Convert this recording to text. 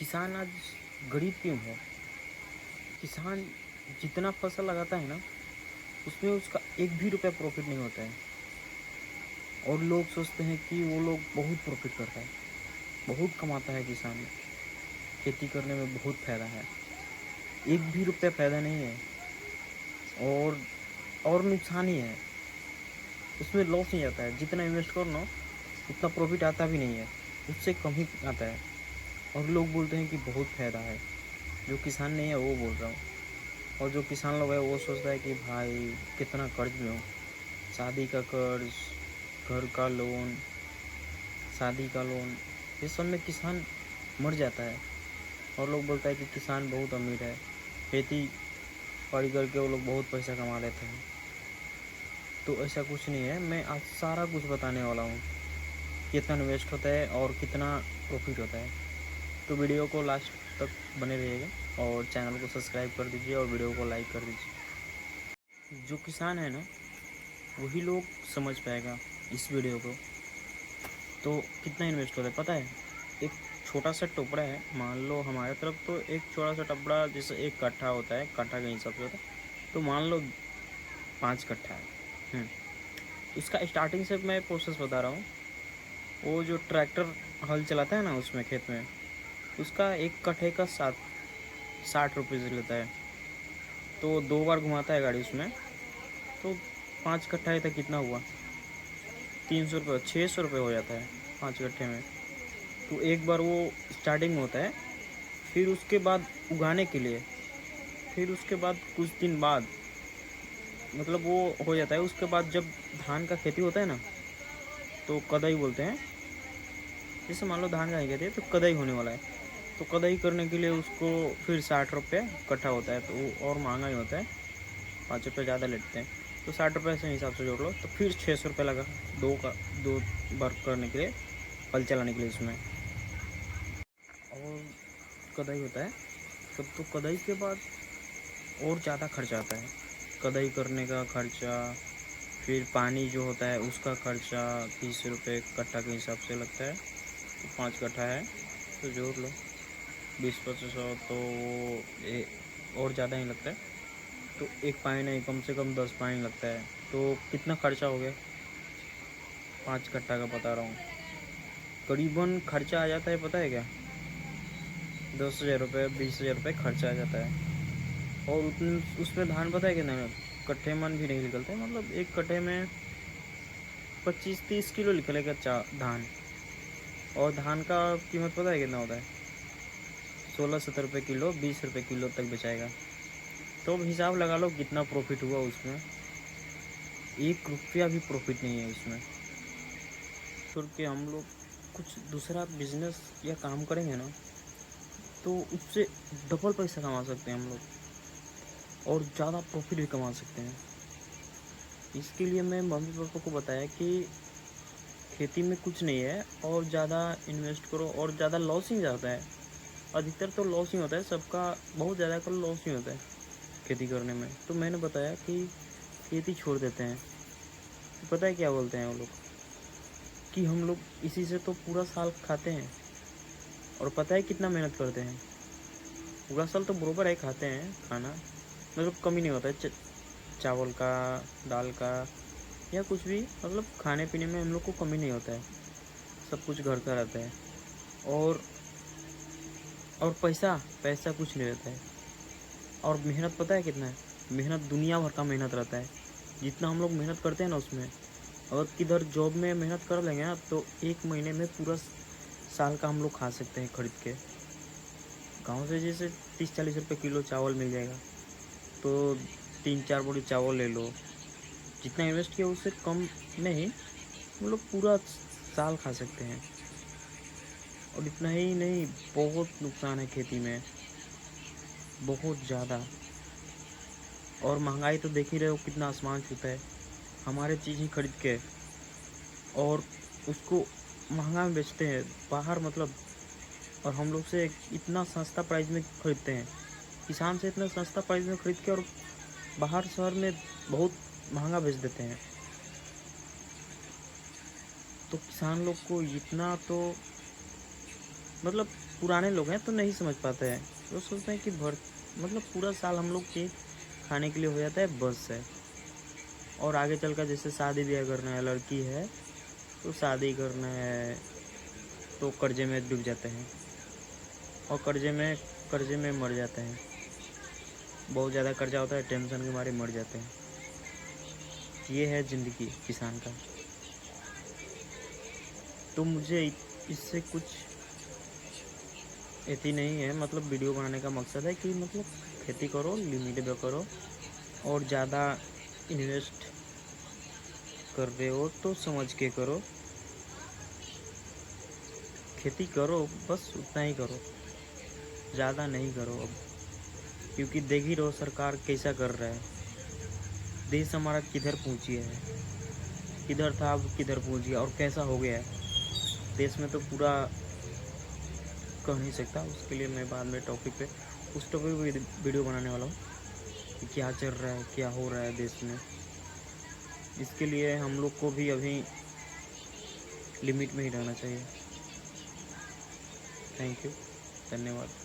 किसान आज गरीब क्यों है? किसान जितना फसल लगाता है ना, उसमें उसका एक भी रुपया प्रॉफिट नहीं होता है। और लोग सोचते हैं कि वो लोग बहुत प्रॉफिट करता है, बहुत कमाता है किसान। खेती करने में बहुत फ़ायदा है, एक भी रुपया फ़ायदा नहीं है। और नुकसान ही है, उसमें लॉस नहीं आता है। जितना इन्वेस्ट करो ना, उतना प्रॉफिट आता भी नहीं है, उससे कम ही आता है। और लोग बोलते हैं कि बहुत फ़ायदा है। जो किसान नहीं है वो बोल रहा हूँ। और जो किसान लोग है वो सोचता है कि भाई कितना कर्ज में हूँ, शादी का कर्ज, घर का लोन, शादी का लोन, ये सब में किसान मर जाता है। और लोग बोलता है कि किसान बहुत अमीर है, खेती बाड़ी करके वो लोग बहुत पैसा कमा लेते हैं। तो ऐसा कुछ नहीं है। मैं आज सारा कुछ बताने वाला हूँ, कितना इन्वेस्ट होता है और कितना प्रॉफिट होता है। तो वीडियो को लास्ट तक बने रहिएगा और चैनल को सब्सक्राइब कर दीजिए और वीडियो को लाइक कर दीजिए। जो किसान है ना, वही लोग समझ पाएगा इस वीडियो को। तो कितना इन्वेस्ट होता है पता है? एक छोटा सा टुकड़ा है, मान लो हमारे तरफ तो एक छोटा सा टुकड़ा जैसे एक कट्ठा होता है, कट्ठा के हिसाब से होता है, तो मान लो 5 कट्ठा है। उसका स्टार्टिंग से मैं प्रोसेस बता रहा हूँ। वो जो ट्रैक्टर हल चलाता है ना उसमें खेत में, उसका एक कट्ठे का 60 रुपये से लेता है। तो 2 बार घुमाता है गाड़ी उसमें, तो 5 कट्ठा तक कितना हुआ? 300 रुपये, 600 रुपये हो जाता है 5 कट्ठे में। तो एक बार वो स्टार्टिंग में होता है। फिर उसके बाद उगाने के लिए, फिर उसके बाद कुछ दिन बाद मतलब वो हो जाता है। उसके बाद जब धान का खेती होता है ना, तो कदाई बोलते हैं। जैसे मान लो धान का ही कहते हैं, तो कदाई होने वाला है। तो कदाई करने के लिए उसको फिर 60 रुपये कट्ठा होता है, तो वो और महंगा ही होता है, 5 रुपये ज़्यादा लेते हैं। तो 60 रुपये से हिसाब से जोड़ लो, तो फिर 600 रुपये लगा दो बार करने के लिए, हल चलाने के लिए उसमें। और कदाई होता है तब, तो कदाई के बाद और ज़्यादा खर्चा आता है। कदाई करने का खर्चा, फिर पानी जो होता है उसका खर्चा 30 रुपये कट्ठा के हिसाब से लगता है। तो 5 कट्ठा है तो जोड़ लो 20-25 तो और ज़्यादा ही लगता है। तो एक पानी नहीं, कम से कम 10 पानी लगता है। तो कितना खर्चा हो गया? 5 कट्ठा का बता रहा हूँ, करीबन खर्चा आ जाता है पता है क्या? 10,000 रुपये, 20,000 रुपये खर्चा आ जाता है। और उसमें धान पता है कितना कट्ठे मन भी नहीं निकलते, मतलब एक कट्ठे में 25-30 किलो निकलेगा धान। और धान का कीमत पता है कितना होता है? 16-17 रुपये किलो, 20 रुपये किलो तक बेचाएगा। तो अब हिसाब लगा लो कितना प्रॉफिट हुआ उसमें। 1 रुपया भी प्रॉफिट नहीं है उसमें। क्योंकि हम लोग कुछ दूसरा बिजनेस या काम करेंगे ना, तो उससे डबल पैसा कमा सकते हैं हम लोग, और ज़्यादा प्रॉफिट भी कमा सकते हैं। इसके लिए मैं मम्मी पापा को बताया कि खेती में कुछ नहीं है, और ज़्यादा इन्वेस्ट करो, और ज़्यादा लॉस ही जाता है। अधिकतर तो लॉस ही होता है सबका, बहुत ज़्यादा का लॉस ही होता है खेती करने में। तो मैंने बताया कि खेती छोड़ देते हैं। तो पता है क्या बोलते हैं वो लोग? कि हम लोग इसी से तो पूरा साल खाते हैं। और पता है कितना मेहनत करते हैं? पूरा साल तो बरोबर है खाते हैं खाना, मतलब कमी नहीं होता है चावल का, दाल का, या कुछ भी, मतलब खाने पीने में हम लोग को कमी नहीं होता है। सब कुछ घर का रहता है। और पैसा पैसा कुछ नहीं रहता है। और मेहनत पता है कितना है? मेहनत दुनिया भर का मेहनत रहता है। जितना हम लोग मेहनत करते हैं ना उसमें, अगर किधर जॉब में मेहनत कर लेंगे ना, तो 1 महीने में पूरा साल का हम लोग खा सकते हैं खरीद के। गांव से जैसे 30-40 रुपये किलो चावल मिल जाएगा, तो 3-4 बोरी चावल ले लो। जितना इन्वेस्ट किया उससे कम नहीं, हम लोग पूरा साल खा सकते हैं। और इतना ही नहीं, बहुत नुकसान है खेती में, बहुत ज़्यादा। और महंगाई तो देख ही रहे हो कितना आसमान छूता है। हमारे चीज़ ही खरीद के और उसको महंगा में बेचते हैं बाहर, मतलब। और हम लोग से इतना सस्ता प्राइस में खरीदते हैं, किसान से इतना सस्ता प्राइस में खरीद के, और बाहर शहर में बहुत महंगा बेच देते हैं। तो किसान लोग को इतना तो मतलब पुराने लोग हैं तो नहीं समझ पाते हैं, वो सोचते हैं कि मतलब पूरा साल हम लोग के खाने के लिए हो जाता है, बस है। और आगे चल कर जैसे शादी ब्याह करना है, लड़की है तो शादी करना है तो कर्जे में डूब जाते हैं, और कर्जे में मर जाते हैं। बहुत ज़्यादा कर्जा होता है, टेंशन के मारे मर जाते हैं। ये है ज़िंदगी किसान का। तो मुझे इससे कुछ एथी नहीं है, मतलब वीडियो बनाने का मकसद है कि मतलब खेती करो, लिमिट में करो, और ज़्यादा इन्वेस्ट कर रहे हो तो समझ के करो। खेती करो, बस उतना ही करो, ज़्यादा नहीं करो अब, क्योंकि देख ही रहो सरकार कैसा कर रहा है। देश हमारा किधर पहुंची है, किधर था अब किधर पहुंच गया, और कैसा हो गया है देश में, तो पूरा कह नहीं सकता। उसके लिए मैं बाद में टॉपिक पे उस टॉपिक पे वीडियो बनाने वाला हूँ कि क्या चल रहा है, क्या हो रहा है देश में। इसके लिए हम लोग को भी अभी लिमिट में ही रहना चाहिए। थैंक यू, धन्यवाद।